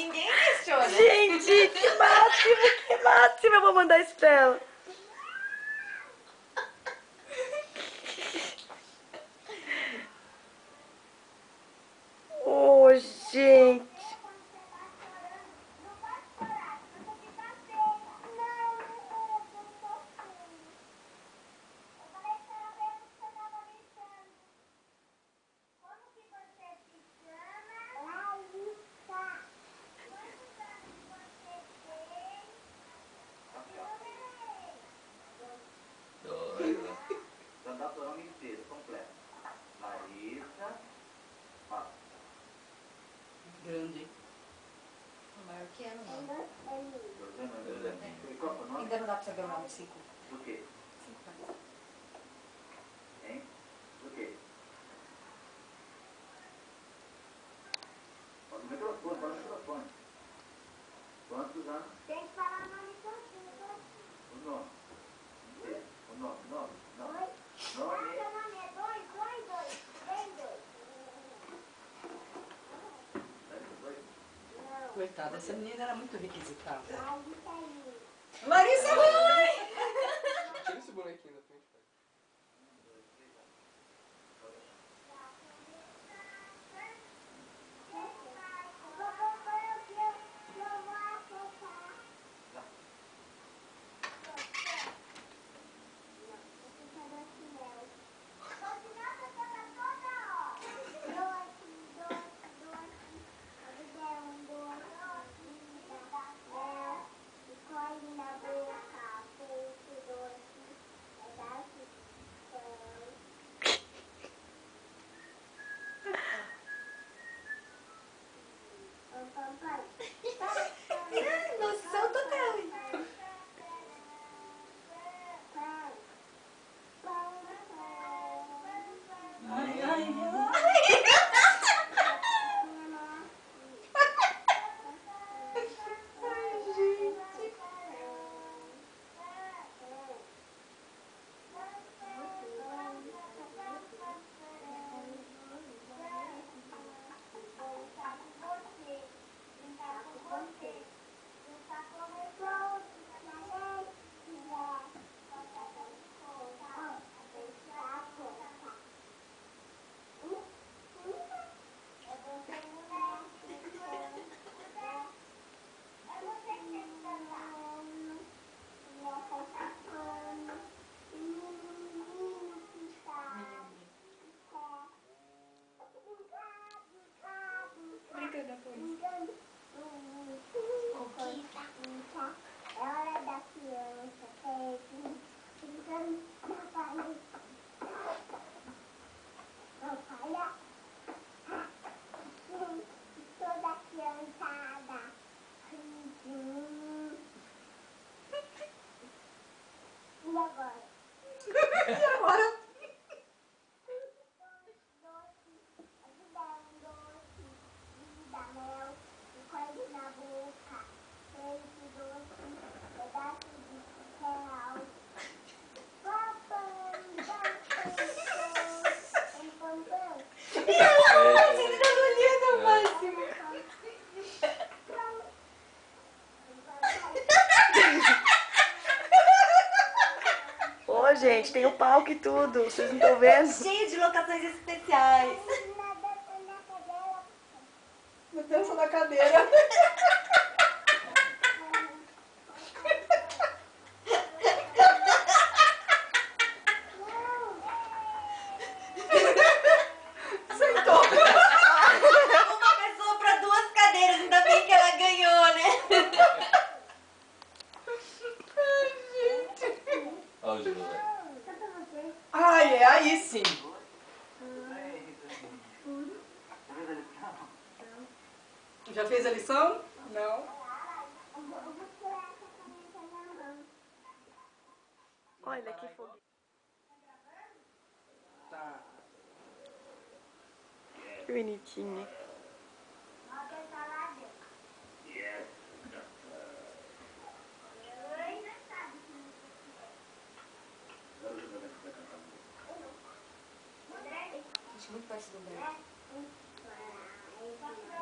ninguém questiona. Gente, que máximo, que máximo. Eu vou mandar isso pra ela. Oh, gente. Cantar o nome inteiro, completo. Larissa. Grande. Maior que ela, não. E qual foi o nome? Ainda não dá pra saber o nome de 5. Do quê? 5 anos. Hein? Do quê? Fala no microfone, fala no microfone. Quantos anos? Tem que falar o nome todo. O nome. O nome. Nome. Seu nome é 222. Tem 2. Não. Coitada, essa menina era muito requisitada. Larissa aí. Larissa, mãe! Tira esse bonequinho da frente, pai. Noção total, hein? Ai, ai, ai. Ai, gente. Brincando com isso. É hora da criança, brincando na palha. Na palha. Toda criançada. E agora? E agora? Coelho na boca, leite doce, pedaço de céu. Você tá olhando ao máximo. Ô, gente, tem o palco e tudo. Vocês não estão vendo? Cheio de locações especiais. No dança na cadeira. Sentou. Uma pessoa para 2 cadeiras, ainda bem que ela ganhou, né? Ai, gente. Olha o Júlio. Ai, é aí sim. Já fez a lição? Não. Olha que fogo. Tá. Que bonitinha. Acho muito parecido do Beto.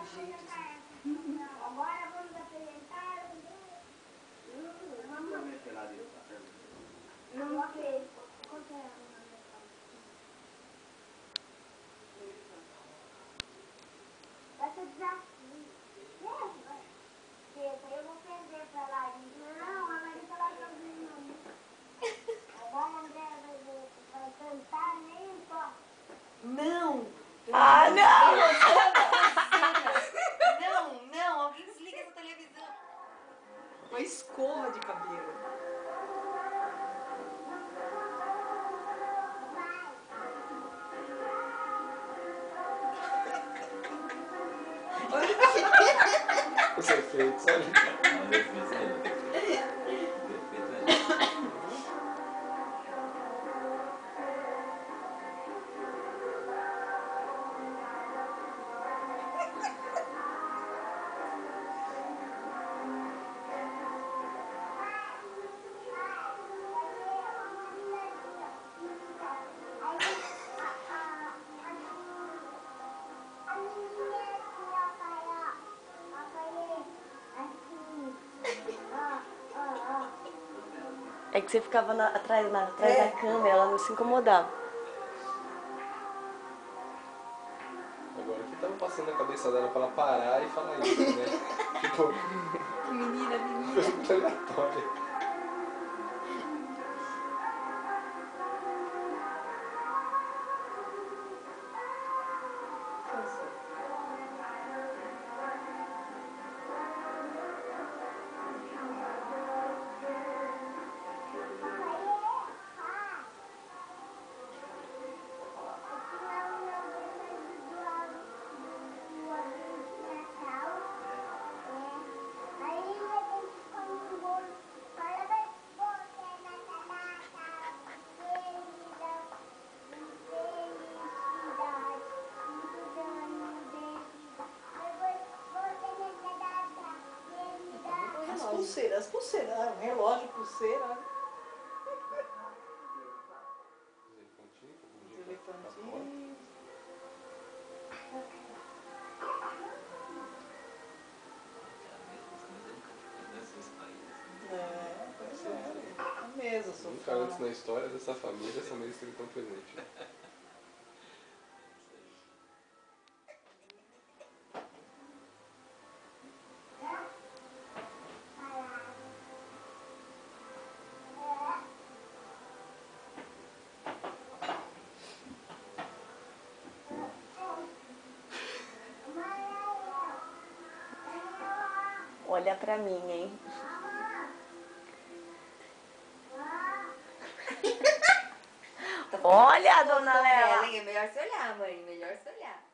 O jeito, assim. Agora vamos apresentar não sei. Vai ser desafio. Eu vou perder pra Larissa. Não, a Larissa vai sozinha. Agora a André vai cantar, nem importa. Não! Ah, não! Não, alguém desliga essa televisão. Uma escova de cabelo. Os efeitos, olha. Não, defeito aí. Defeito aí. É que você ficava atrás da câmera, ela não se incomodava. Agora o que tava passando na cabeça dela pra ela parar e falar isso, né? Tipo, Menina. coisa muito aleatória. As pulseiras, né? Relógio, pulseira, Os elefantinhos, elefantinho. É, pois é. A mesa, nunca sofá. antes na história dessa família essa mesa esteve tão presente. Olha pra mim, hein? Olha, dona Lela! É melhor se olhar, mãe. Melhor se olhar.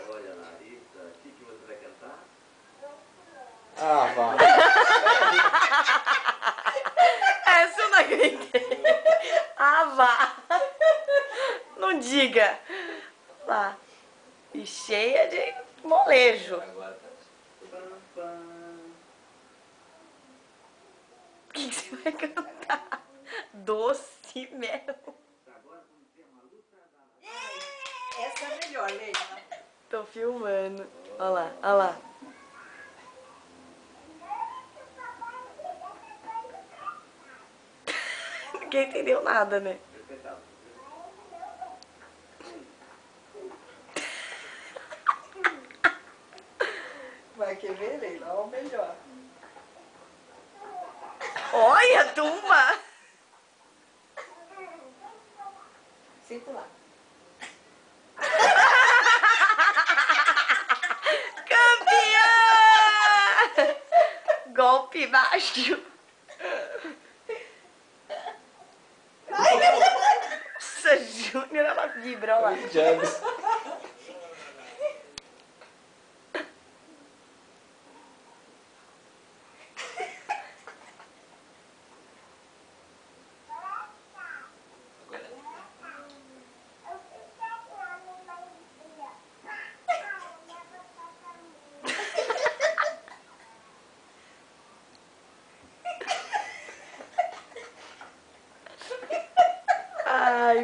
Olha, Larissa, o que você vai cantar? Ah, vá. Essa eu não aguentei. Ah, vá. Não diga. Lá. E cheia de molejo. Agora tá. Pam, pam. O que você vai cantar? Doce mel. Essa é melhor, Leila. Tô filmando. Olha lá, olha lá. Ninguém entendeu nada, né? Respeitado. Vai querer ver, Leila? Olha o melhor. Olha, Dumba! Sinto lá. Campeã! Golpe baixo. Nossa, Júnior, ela vibra, olha lá. Jabs.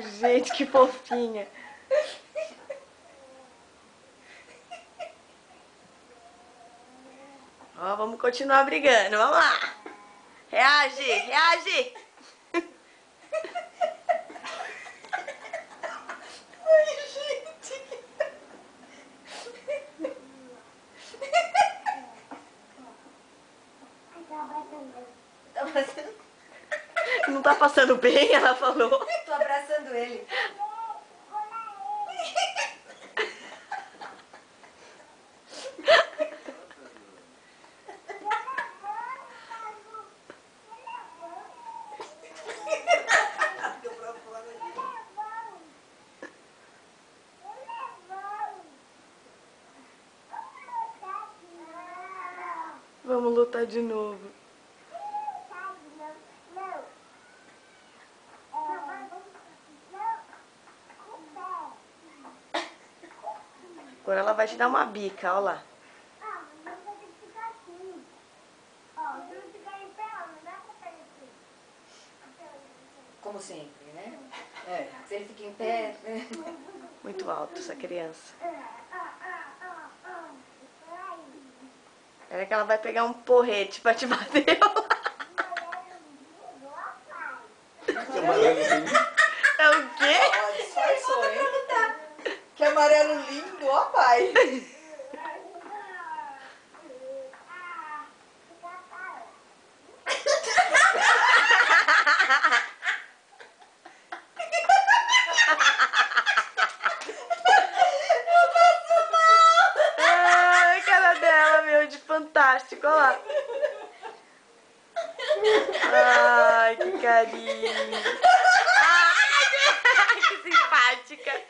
Ai, gente, que fofinha. Ó, vamos continuar brigando. Vamos lá. Reage, reage. Tô abraçando, Não tá passando bem, ela falou. tô abraçando ele. Vamos lutar de novo. Agora ela vai te dar uma bica, olha lá. Como sempre, né? É. Se ele fica em pé, Muito alto essa criança. Espera que ela vai pegar um porrete pra te bater. Que amarelinho. É o quê? Ó, disfarçou, hein? Que amarelo lindo, ó pai. Ai, a cara dela, meu, de fantástico, olha lá. Ai, que carinho. Ai, que simpática.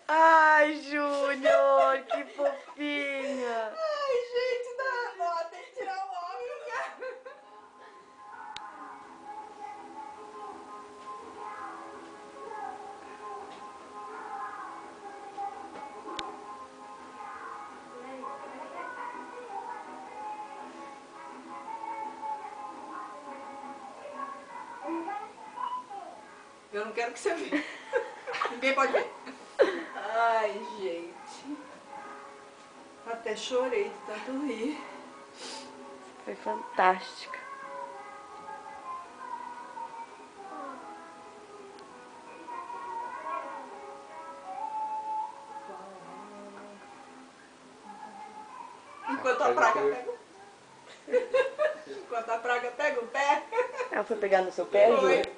Ai, Júnior, que fofinha. Ai, gente, dá dó, tem que tirar o óculos, cara. Eu não quero que você veja. Ninguém pode ver. Ai, gente. Até chorei de tanto rir. Foi fantástica. Enquanto a praga pega o... Enquanto a praga pega o pé. Ela foi pegar no seu pé, Foi. Júnior?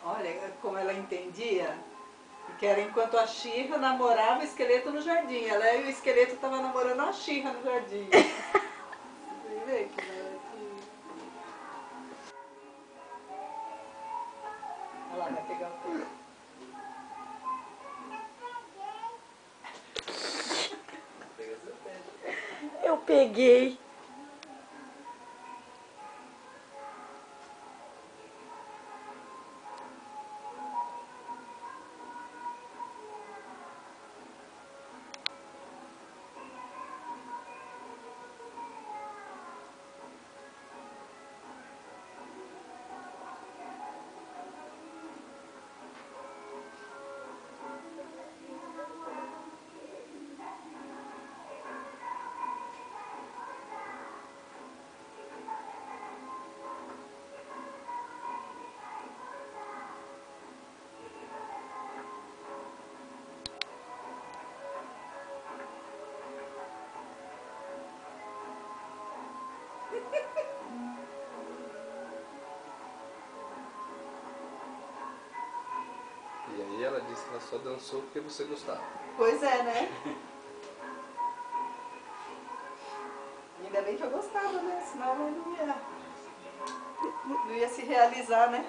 Olha como ela entendia. Que era enquanto a Xirra namorava o esqueleto no jardim. Ela e o esqueleto estavam namorando a Xirra no jardim. Você vê que maravilha. Olha lá, vai pegar o pé. Pega seu pé. Eu peguei. E aí ela disse que ela só dançou porque você gostava. Pois é, né? Ainda bem que eu gostava, né? Senão ela não ia se realizar, né?